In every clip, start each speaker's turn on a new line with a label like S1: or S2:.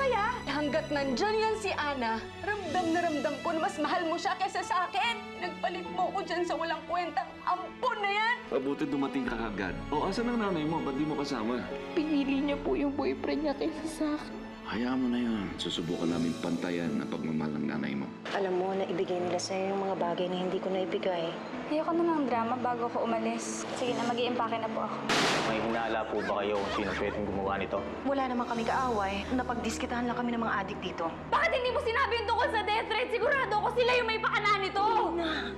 S1: masaya. Hanggat nandyan yan si Ana, ramdam na ramdam ko na mas mahal mo siya kaysa sa akin. Nagpalit mo ko dyan sa walang kwentang ampon na yan.
S2: Mabuti dumating ka kagad. O, asan ang nanay mo? Ba't di mo kasama?
S3: Pinili niya po yung boyfriend niya kaysa sa akin.
S2: Hayaan mo na yun. Susubukan namin pantayan ang pagmamahal ng nanay mo.
S4: Alam mo, naibigay nila sa'yo yung mga bagay na hindi ko naibigay.
S3: Ayoko na ng drama bago ko umalis. Sige na, mag-iimpake na po ako.
S5: May hinala po ba kayo kung sino pwedeng gumawa nito?
S4: Wala naman kami kaaway. Napagdiskitahan lang kami ng mga adik dito.
S3: Bakit hindi mo sinabi yung tungkol sa death threat? Sigurado ako sila yung may pakana nito!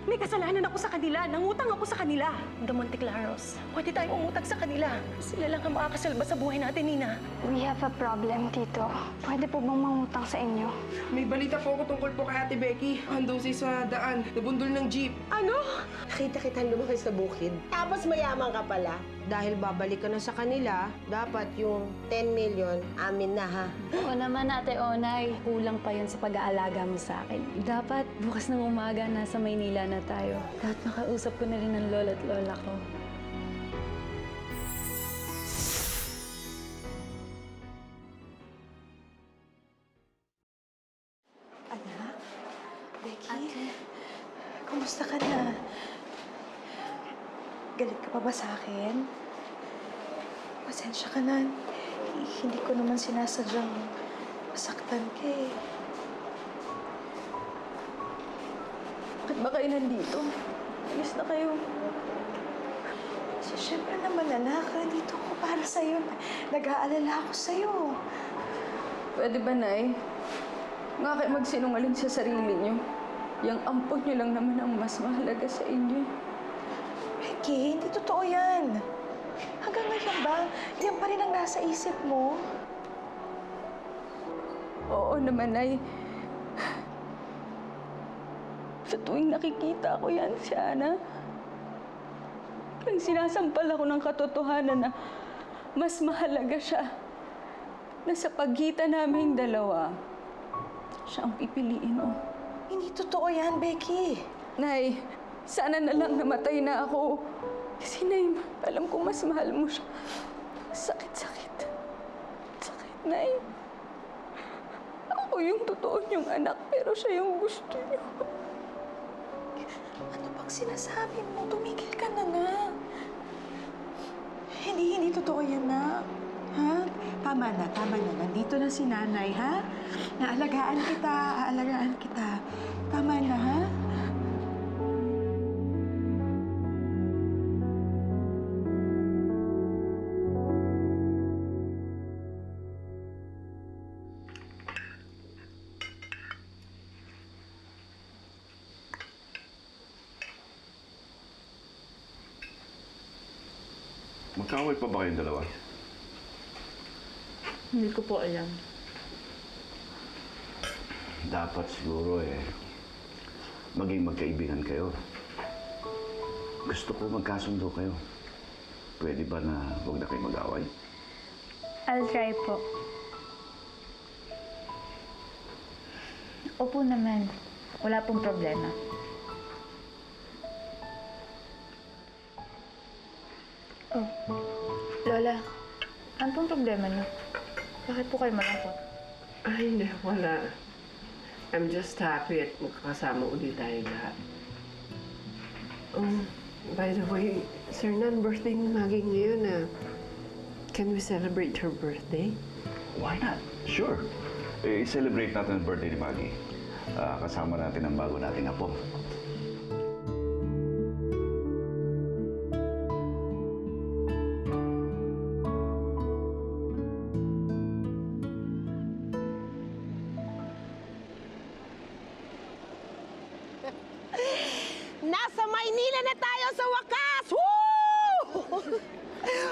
S1: May kasalanan ako sa kanila. Nangutang ako sa kanila.
S4: The Monteclaros, pwede tayong umutag sa kanila. Sila lang ang makakasalba sa buhay natin, Nina.
S3: We have a problem, Tito. Pwede po bang mangutang sa inyo?
S6: May balita po ako tungkol po kay Ate Becky. Andun siya sa daan, nabundol ng jeep.
S1: Ano?
S7: Nakita-kita lumaki sa bukid. Tapos mayaman ka pala. Dahil babalik ka na sa kanila, dapat yung 10 million, amin na ha.
S8: Oo naman, Ate Onay. Kulang pa yun sa pag-aalaga mo sa akin. Dapat bukas ng umaga nasa Maynila na tayo. Dapat makausap ko na rin ng lola at lola ko.
S4: Anak? Becky? Kumusta ka na? Galit ka pa ba sa akin? Pasensya ka na. Hindi ko naman sinasadyang masaktan ka eh. Bakit ba kayo nandito? Alis na kayo. So, syempre naman, anak. Nandito ako para sa'yo. Nag-aalala ako sa'yo.
S3: Pwede ba, Nay? Nga kayo magsinungaling sa sarili niyo. Yang ampon niyo lang naman ang mas mahalaga sa inyo.
S4: Becky, hindi totoo yan. Hanggang ngayon ba, yan pa rin ang nasa isip mo?
S3: Oo naman, Nay. Sa tuwing nakikita ko yan si Ana, parang sinasampal ako ng katotohanan na mas mahalaga siya. Na sa pagitan naming dalawa, siya ang pipiliin mo.
S4: Hindi totoo yan, Becky.
S3: Nay, sana na lang namatay na ako. Kasi, Nay, alam ko mas mahal mo siya. Sakit. Sakit, Nay. Ako yung totoo niyong anak, pero siya yung gusto niyo.
S4: Ano bang sinasabi mo? Tumigil ka na nga. Hindi totoo yan, na. Ha? Tama na. Nandito na si nanay, ha? Aalagaan kita. Tama na, ha?
S2: Magkaway pa ba kayong dalawa?
S8: Hindi ko po alam.
S2: Dapat siguro maging magkaibigan kayo. Gusto ko magkasundo kayo. Pwede ba na huwag na kayo mag-away?
S8: I'll try po. Opo naman. Wala pong problema. Oh, Lola, ano pong problema niyo? Bakit po kayo malungkot?
S6: Ay, hindi. Wala. I'm just happy at magkakasama ulit tayo lahat. By the way, Sir Nan, birthday ni Maggie ngayon. Can we celebrate her birthday?
S2: Why not? Sure. I-celebrate natin ang birthday ni Maggie. Kasama natin ang bago nating apo.
S7: Nasa Maynila na tayo sa wakas! Woo!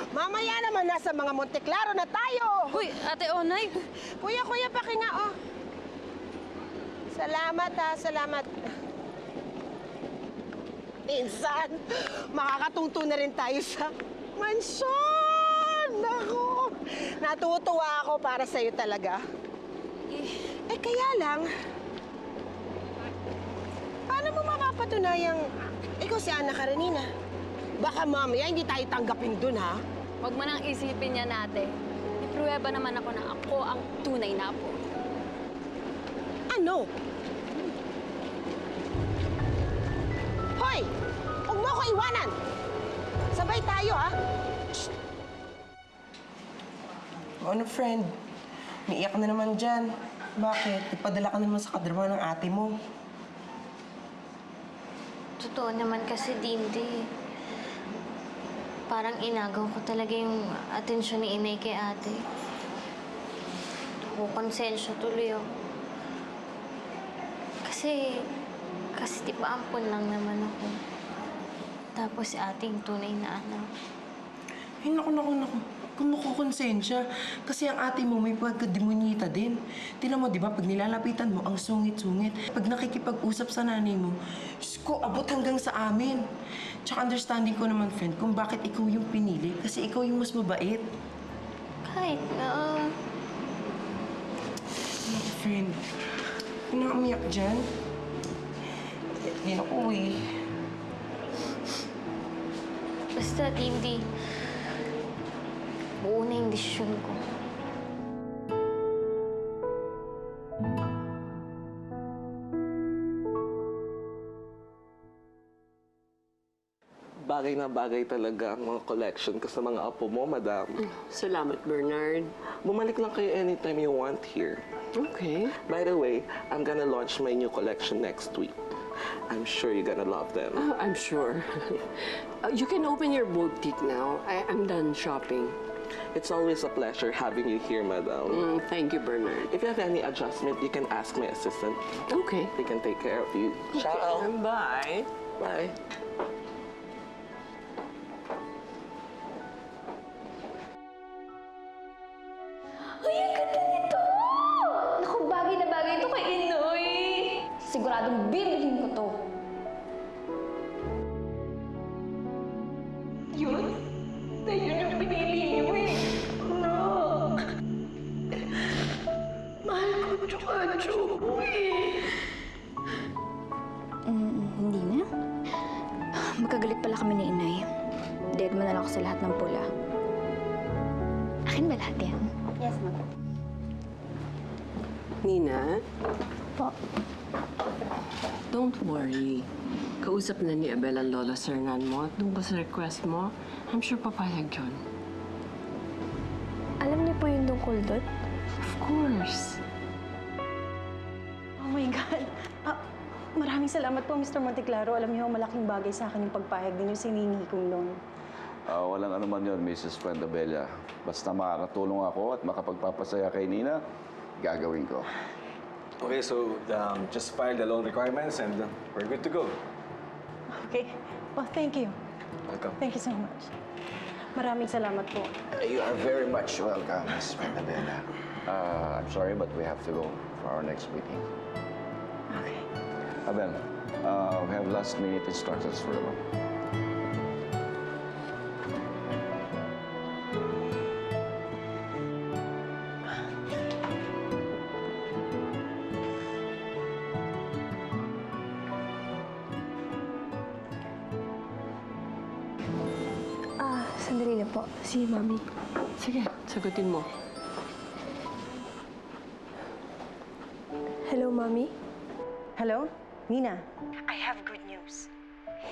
S7: Mamaya naman nasa mga Monteclaro na tayo.
S8: Uy, Ate Onay!
S7: Kuya, pakinga, oh. Salamat, ha. Salamat. Pinsan, makakatungto na rin tayo sa mansyon! Naku! Natutuwa ako para sa'yo talaga. Kaya lang, paano mo mapapatunayang ikaw si Ana Karenina? Baka mamaya hindi tayo tanggapin dun, ha?
S8: Huwag mo nang isipin yan, ate. May pruweba naman ako na ako ang tunay na apo.
S7: no. Hoy! Huwag mo ako iwanan! Sabay tayo, ha?
S9: Ano, friend? Umiiyak na naman dyan. Bakit? Nagpadala ka naman sa kadrama ng ate mo.
S10: Totoo naman kasi, Dindi. Parang inagaw ko talaga yung atensyon ni inay kay ate. Konsensya tuloy ako. Kasi di ba ampon lang naman ako. Tapos si ate yung tunay na anak.
S9: Ay, naku. Kung makukonsensya. Kasi ang ate mo may pagkademonyita din. Tingnan mo, di ba, pag nilalapitan mo, ang sungit-sungit. Pag nakikipag-usap sa nanay mo, Diyos ko, abot hanggang sa amin. Tsaka understanding ko naman, friend, kung bakit ikaw yung pinili. Kasi ikaw yung mas mabait.
S10: Kahit na...
S9: Friend, hindi na umiyak dyan. Hindi na uwi.
S10: Basta, Dindi, buo na yung desisyon ko.
S11: Bagay na bagay talaga ang mga collection ko sa mga apo mo, madam.
S6: Salamat, Bernard.
S11: Bumalik lang kayo anytime you want here.
S6: Okay.
S11: By the way, I'm gonna launch my new collection next week. I'm sure you're gonna love them.
S6: I'm sure. You can open your boutique now. I'm done shopping.
S11: It's always a pleasure having you here, madam.
S6: Thank you, Bernard.
S11: If you have any adjustment, you can ask my assistant.
S6: Okay.
S11: They can take care of you. Ciao.
S6: Bye.
S11: Bye.
S8: Ay, ang ganda nito! Naku, bagay na bagay ito kay Inoy. Siguradong bibilhin ko to.
S1: Yun? Yun yung pinili niyo eh. No. Mahal ko Chukachu eh.
S8: Hindi na. Magkagalit pala kami ni Inay. Dead mo na lang ako sa lahat ng pula. Akin ba lahat yan? Yes, ma'am.
S6: Nina,
S8: Po.
S6: don't worry. Kausap na ni Abel ang Lola Sernan mo at tungkol sa request mo, I'm sure papayag yun.
S8: Alam niyo po yung tungkol doon?
S6: Of course.
S12: Oh my God. Maraming salamat po, Mr. Monteclaro. Alam niyo, malaking bagay sa akin yung pagpahayag ninyo sa hinihingi kong loan.
S2: Walang anuman yun, Mrs. Fuentabella. Basta makakatulong ako at makapagpapasaya kay Nina, gagawin ko.
S5: Okay, so just file the loan requirements and we're good to go.
S12: Okay? Well, thank you.
S5: Welcome.
S12: Thank you so much. Maraming salamat po.
S2: You are very much welcome, Mrs. Fuentabella. I'm sorry, but we have to go for our next meeting.
S12: Okay.
S2: Abel, we have last-minute instructions for the loan.
S8: Sandali lang po. Si Mami.
S6: Sige, sagutin mo.
S8: Hello, Mami?
S12: Hello? Nina? I have good news.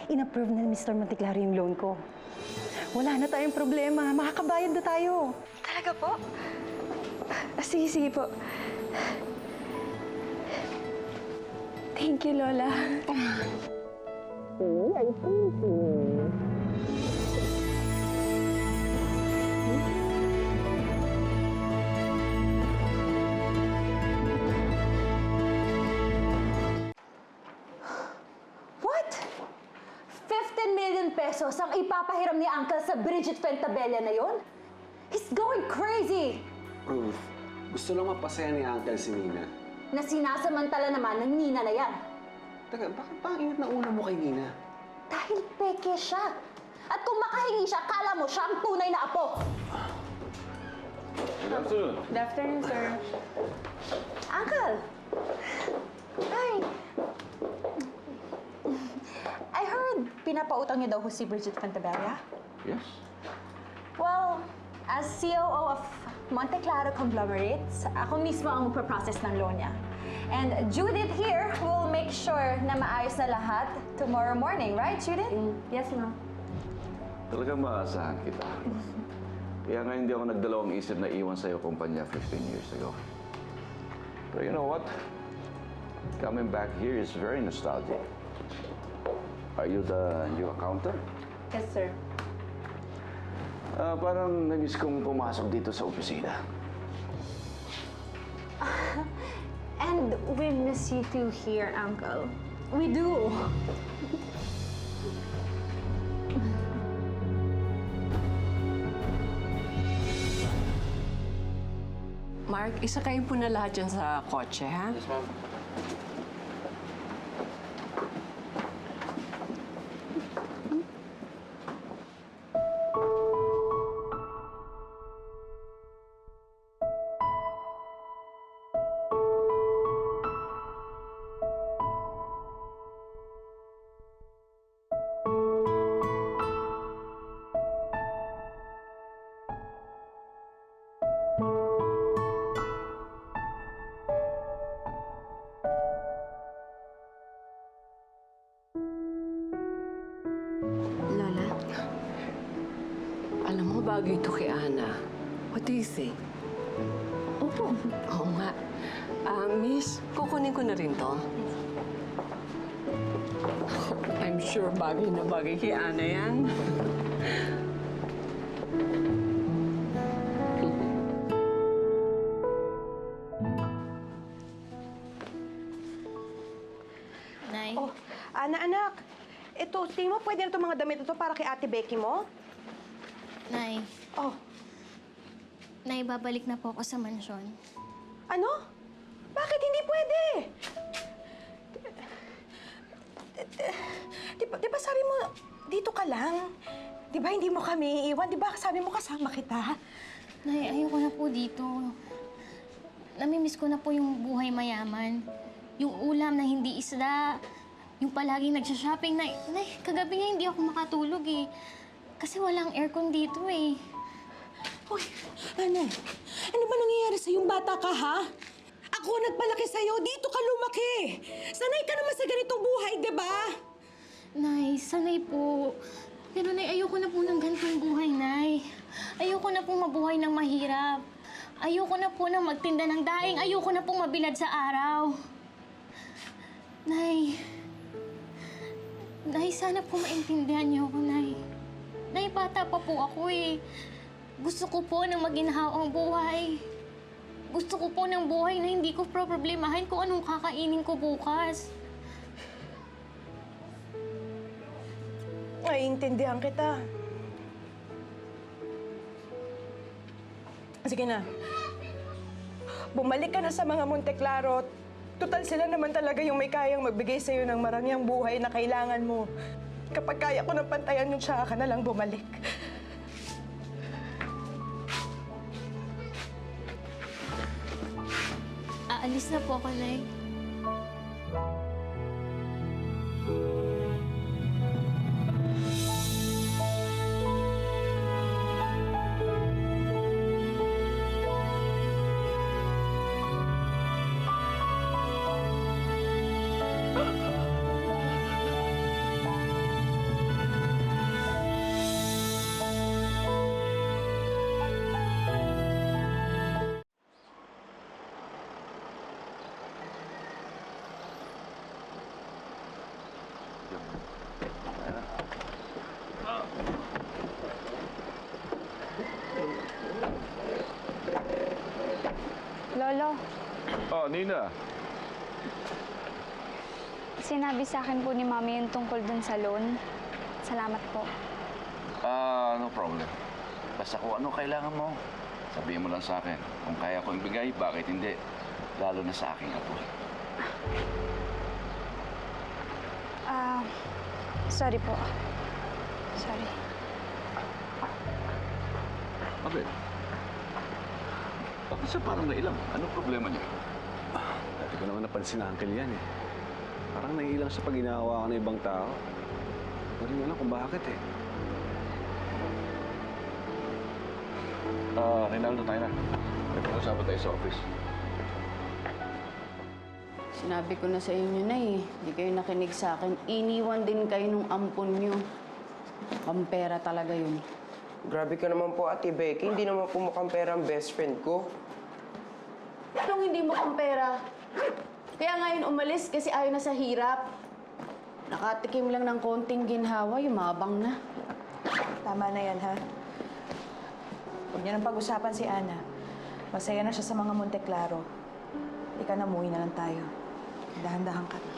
S12: In-approve na ni Mr. Monteclaro yung loan ko. Wala na tayong problema. Makakabayad na tayo.
S8: Talaga po? Sige po. Thank you, Lola.
S3: What? 15 million pesos ang ipapahiram ni Uncle sa Bridget Fuentabella na yon? He's going crazy!
S13: Ruth, gusto lang mapasaya ni Uncle si Nina.
S3: Na sinasamantala naman ng Nina na yan.
S13: Teka, bakit pa ang init na ulo mo kay Nina?
S3: Dahil peke siya. At kung makahingi siya, kala mo siya ang tunay na apo.
S2: Good afternoon.
S12: Good afternoon, sir.
S3: Uncle! Hi! I heard pinapautang niyo daw ho si Bridget Fuentabella.
S2: Yes?
S3: Well, as COO of Monteclaro Conglomerates, ako mismo ang magpa-process ng loan niya.
S14: And Judith here will make sure na maayos na lahat tomorrow morning, right, Judith?
S8: Yes, ma'am.
S2: Talagang maasahan kita. Kaya nga hindi ako nagdalawang isip na iwan sa'yo kumpanya 15 years ago. But you know what? Coming back here is very nostalgic. Are you the new accountant?
S8: Yes, sir.
S2: Parang namiss kong pumasok dito sa opisina.
S10: And we miss you too here, Uncle. We do.
S6: Mark, isakayin po na lahat dyan sa kotse, ha?
S11: Yes, ma'am.
S6: Lola, alam mo, bagay ito kay Ana. What do you think?
S8: Opo.
S6: Oo nga. Miss, kukunin ko na rin to. I'm sure bagay na bagay kay Ana yan.
S10: Nay?
S7: Oh, Ana, anak. Ito, tingin mo pwede na itong mga damit na to para kay Ate Becky mo?
S10: Nay,
S7: Oh,
S10: Nay, babalik na po ako sa mansyon.
S7: ano? Bakit hindi pwede? Di ba sabi mo, dito ka lang? Di ba hindi mo kami iiwan? Di ba sabi mo kasama kita?
S10: Nay, ayoko na po dito. Namimiss ko na po yung buhay mayaman. Yung ulam na hindi isda. Yung palaging nagsha-shopping. Nay, kagabi nga hindi ako makatulog eh. Kasi walang aircon dito eh.
S7: Uy, ano? Ano ba nangyayari sa yung bata ka, ha? Ako nagpalaki sa'yo, dito ka lumaki. Sanay ka naman sa ganitong buhay, di ba?
S10: Nay, sanay po. Pero Nay, ayoko na po ng ganitong buhay, Nay. Ayoko na po mabuhay ng mahirap. Ayoko na po na magtinda ng daing. Ayoko na po mabilad sa araw. Nay, sana po maintindihan niyo ako, Nay. Nay, bata pa po ako eh. Gusto ko po ng maginhawang buhay. Gusto ko po ng buhay na hindi ko problemahin kung anong kakainin ko bukas.
S7: Naiintindihan kita. Sige na. Bumalik ka na sa mga Monte Claro. Total sila naman talaga yung may kayang magbigay sa'yo ng marangyang buhay na kailangan mo. Kapag kaya ko ng pantayan yung tsaka ka na lang bumalik.
S10: Aalis na po ako, Nay.
S8: Lolo,
S2: Oh, Nina.
S8: sinabi sa akin po ni Mami yung tungkol dun sa loan. Salamat po.
S2: No problem. Basta kung ano kailangan mo, sabihin mo lang sa akin. Kung kaya ko ibigay, bakit hindi? Lalo na sa aking apo.
S8: Sorry po. Sorry.
S2: Bakit? Bakit siya parang nailang? Anong problema niya?
S5: Dati ko naman napansin na uncle yan eh. Parang naiilang siya pag ginawa ka ng ibang tao. Hindi rin alam kung bakit eh.
S2: Rinaldo, tayo na. May pag-usapan tayo sa office.
S3: Sinabi ko na sa inyo na eh. Hindi kayo nakinig sa akin. Iniwan din kayo nung ampon nyo. Pampera talaga yun.
S9: Grabe ka naman po, Ate Becky. Hindi naman po mukhang pera ang best friend ko.
S3: Anong hindi mo pampera? Kaya ngayon umalis kasi ayaw na sa hirap. Nakatikim lang ng konting ginhawa, yumabang na.
S7: Tama na yan, ha? Huwag niyo nang pag-usapan si Ana. Masaya na siya sa mga Monte Claro. Ika na, umuwi na lang tayo. Dahan-dahan ka na.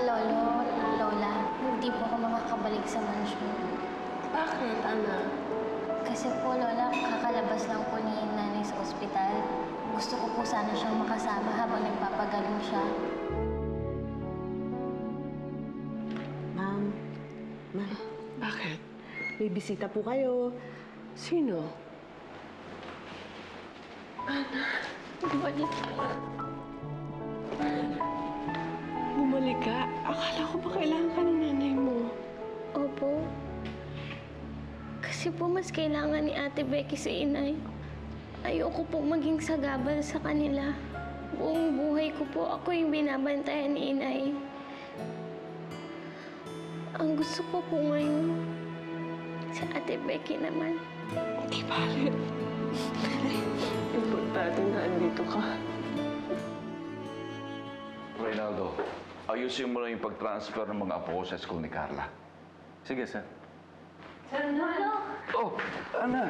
S10: Lolo, Lola, hindi po ako makakabalik sa mansyon.
S6: Bakit, anak?
S10: Kasi po, Lola, kakalabas lang po ni nanay sa ospital. Gusto ko po sana siyang makasama habang nagpapagaling siya.
S6: Ma'am, bakit? May bisita po kayo. Sino?
S10: Bumalik.
S6: Bumalik ka? Akala ko ba kailangan ka ng nanay mo?
S10: Opo. Kasi po mas kailangan ni Ate Becky si Inay. Ayoko po maging sagabal sa kanila. Buong buhay ko po ako yung binabantayan ni Inay. Ang gusto ko po ngayon, si Ate Becky naman.
S6: Di bale. Importante na andito ka.
S2: Reynaldo, ayusin mo lang yung pag-transfer ng mga apo ko sa school ni Carla.
S5: Sige, sir.
S2: Oh, Ana.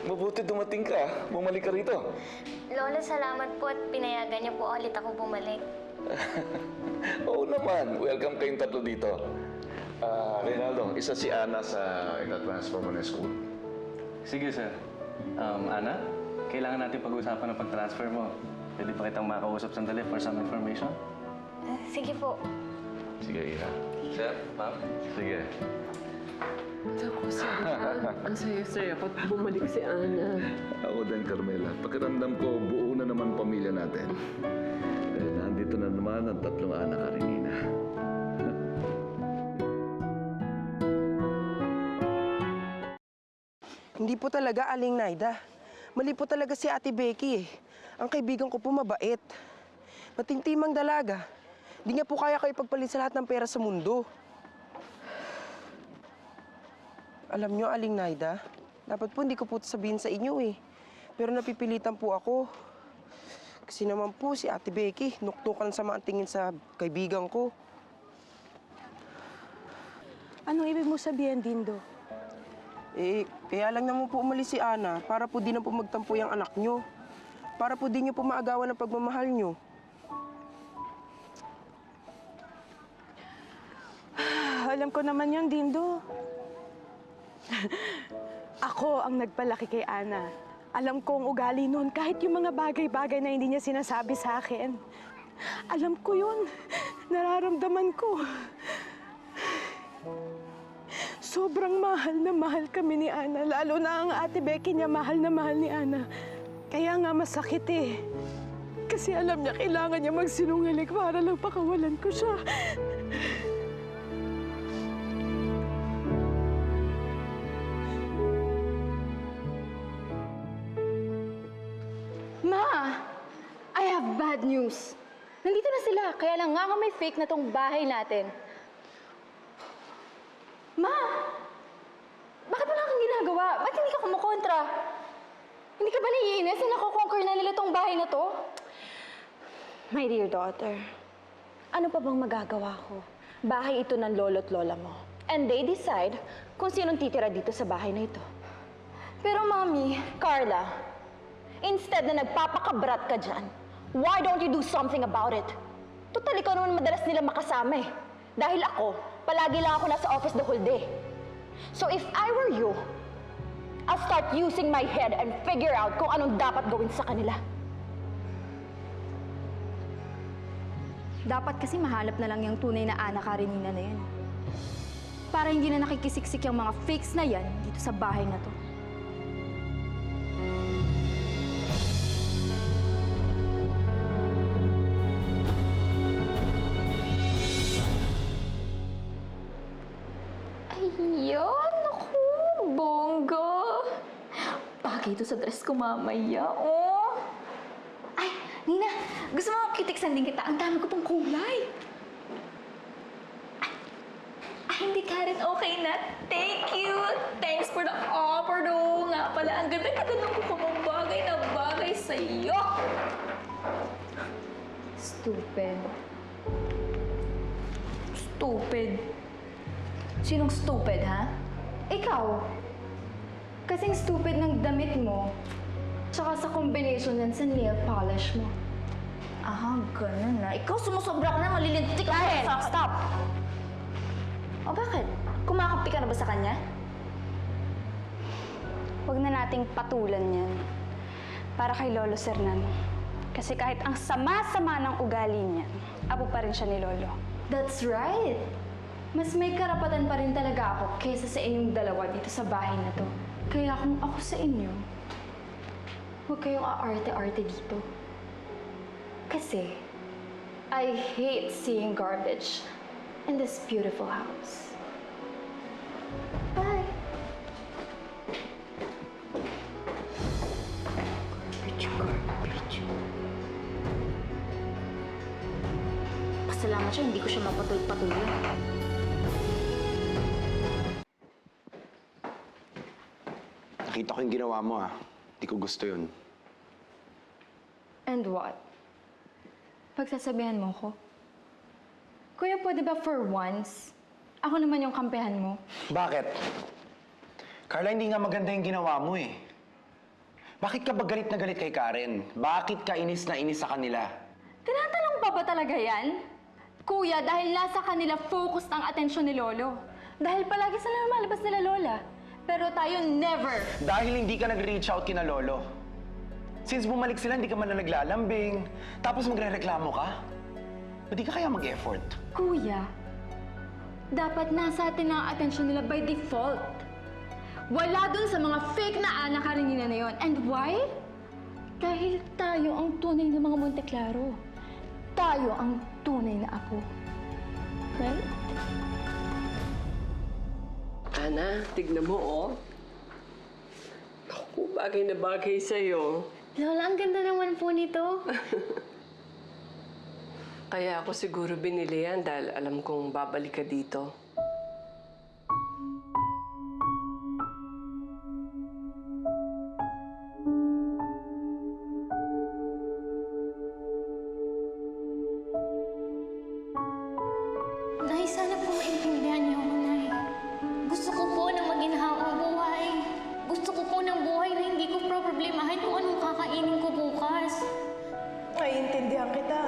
S2: Mabuti dumating ka. Bumalik ka rito.
S10: Lola, salamat po at pinayagan niyo po ulit ako bumalik.
S2: Oo naman. Welcome kayong tatlo dito. Reynaldo, isa si Ana sa ina-transfer mo na school.
S15: Sige, sir. Ana, kailangan natin pag-usapan ng pag-transfer mo. Pwede pa kitang makausap sandali for some information?
S10: Sige po.
S2: Sige, Ira.
S15: Sir, ma'am?
S2: Sige.
S6: Ako, ang saya-saya ko at bumalik si Ana.
S2: Ako din, Carmela. Pakiramdam ko, buo na naman pamilya natin. Nandito na naman ang tatlong anak Karenina.
S9: Hindi po talaga, Aling Naida. Mali po talaga si Ate Becky, eh. Ang kaibigan ko po mabait. Matintimang dalaga. Di niya po kaya kayo ipagpalit sa lahat ng pera sa mundo. Alam niyo, Aling Naida, dapat po hindi ko po sabihin sa inyo eh. Pero napipilitan po ako. Kasi naman po si Ate Becky, nuktukan sa mga tingin sa kaibigan ko.
S4: Anong ibig mo sabihin, Dindo?
S9: Kaya lang naman po umalis si Ana para po di na po magtampo yung anak niyo. Para po di niyo po maagawan ng pagmamahal niyo.
S4: Alam ko naman yun, Dindo. Ako ang nagpalaki kay Ana. Alam ko ang ugali nun, kahit yung mga bagay-bagay na hindi niya sinasabi sa akin. Alam ko yun. Nararamdaman ko. Sobrang mahal na mahal kami ni Ana. Lalo na ang Ate Becky niya, mahal na mahal ni Ana. Kaya nga masakit eh. Kasi alam niya kailangan niya magsinungaling para lang pakawalan ko siya.
S8: Ma! I have bad news. Nandito na sila, kaya lang nga may fake na tong bahay natin. Ma! Bakit wala kang ginagawa? Ba't hindi ka kumukontra? Hindi ka ba naiinis na nakukonquer na nila tong bahay na to?
S12: My dear daughter, ano pa bang magagawa ko? Bahay ito ng lolo't lola mo. And they decide kung sinong titira dito sa bahay na ito.
S8: Pero Mami,
S12: Carla, instead na nagpapakabrat ka dyan, why don't you do something about it? Total, ikaw naman madalas nila makasama eh. Dahil ako, palagi lang ako nasa office the whole day. So if I were you, I'll start using my head and figure out kung anong dapat gawin sa kanila.
S8: dapat kasi mahanap na lang yung tunay na Ana Karenina na yan. Para hindi na nakikisiksik yung mga fakes na yan dito sa bahay na to. dito sa dress ko mamaya. Oh! Ay, Nina, gusto mo kitiksan din kita? Ang dami ko pong kulay. Ay, hindi Karen, okay na. Thank you. Thanks for the offer, do. Nga pala, ang ganda-ganda ng kuko mong bagay na bagay sa'yo. Stupid. Stupid. Sinong stupid, ha? Ikaw. Kasing stupid ng damit mo. Tsaka sa combination yan sa nail polish mo. Ah, ganun na. Ikaw sumusobra ka na, malilintik ka. Karen, stop! O bakit? Kumakampi ka na ba sa kanya? Huwag na nating patulan yan. Para kay Lolo Sernan. Kasi kahit ang sama-sama ng ugali niya, apo pa rin siya ni Lolo. That's right! Mas may karapatan pa rin talaga ako kaysa sa inyong dalawa dito sa bahay na to. Kaya kung ako sa inyo, huwag kayong aarte-arte dito. Kasi, I hate seeing garbage in this beautiful house. Bye! Garbage. Pasalamat siya, hindi ko siya mapatuloy.
S5: Nakita ko yung ginawa mo, Hindi ko gusto yun.
S8: And what? Pagsasabihan mo ko? Kuya, pwede ba for once, ako naman yung kampihan mo?
S16: Bakit? Carla, hindi nga maganda yung ginawa mo eh. Bakit ka ba galit na galit kay Karen? Bakit ka inis na inis sa kanila?
S8: Tinatanong pa ba talaga yan? Kuya, dahil nasa kanila focused ang atensyon ni Lolo. Dahil palagi sila lumalabas nila Lola. Pero tayo never.
S16: Dahil hindi ka nag-reach out kina Lolo. Since bumalik sila, hindi ka man na naglalambing. Tapos magre-reklamo ka? Hindi ka kaya mag-effort?
S8: Kuya, dapat nasa atin ang atensyon nila by default. Wala dun sa mga fake na Ana Karenina na yon. And why? Dahil tayo ang tunay na mga Monteclaro. Tayo ang tunay na apo. Right?
S6: Ana, tignan mo, oh. Naku, bagay na bagay sa'yo.
S10: Lola, ang ganda naman po nito.
S6: Kaya ako siguro binili yan dahil alam kong babalik ka dito.
S10: Nay, sana po maintindihan niyo ako, Nay. Gusto ko po na maginhawang buhay. Gusto ko po ng buhay na hindi ko problemahin kung anong kakainin ko bukas.
S7: Naiintindihan kita.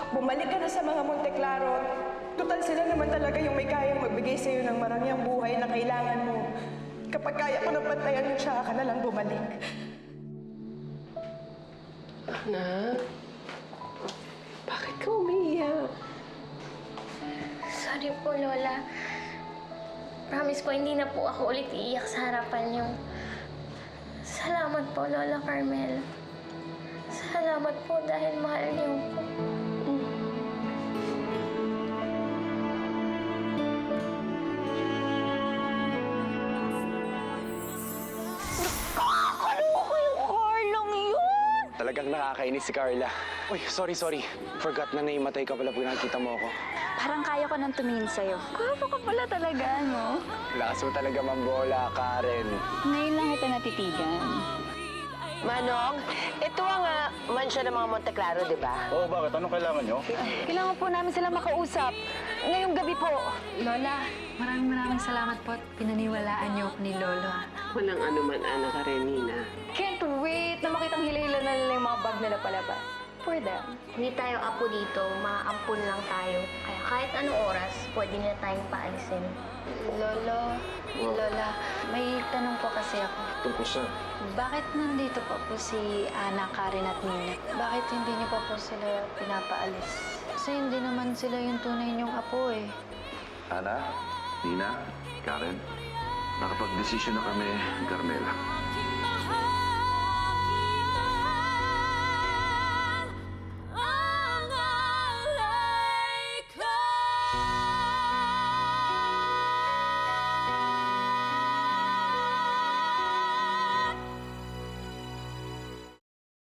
S7: Bumalik ka na sa mga Monteclaro. Total sila naman talaga yung may kayang magbigay sa'yo ng marangyang buhay na kailangan mo. Kapag kaya ko ng pantayan yung siya, ka na lang bumalik.
S6: Ana, bakit ka umiiyak?
S10: Sorry po, Lola. Promise po, hindi na po ako ulit iiyak sa harapan niyo. Salamat po, Lola Carmel. Salamat po dahil mahal niyo po.
S3: Nakakaloka yung Carlang yun!
S16: Talagang nakakainis si Carla. Uy, sorry. Forgot na naimatay ka pala pag nakita mo ako.
S8: Parang kaya ko nang tumingin sa'yo. Guwapo ka pala talaga, no?
S16: Lakas mo talaga mambola, Karen.
S8: Ngayon lang kita natitigan.
S9: Manong, ito ang mansya ng mga Monteclaro, di ba?
S2: Oo, bakit? Anong kailangan nyo?
S8: Kailangan po namin sila makausap. Ngayong gabi po.
S1: Lola, maraming salamat po at pinaniwalaan niyo ako ni Lolo.
S6: Walang anuman, Ana Karenina.
S8: Can't wait na makitang hila-hila na nila yung mga bag nila palabas. For them.
S10: Hindi tayo apo dito, mga ampun lang tayo. Kaya kahit anong oras, pwede na tayong paalisin.
S8: Lola, may tanong po kasi ako.
S5: Tungkol sa...
S8: Bakit nandito pa po si Ana, Karen at Nina? Bakit hindi niyo pa po sila pinapaalis? Kasi hindi naman sila yung tunay niyong apo eh.
S2: Ana, Nina, Karen, nakapag-desisyon na kami, Carmela.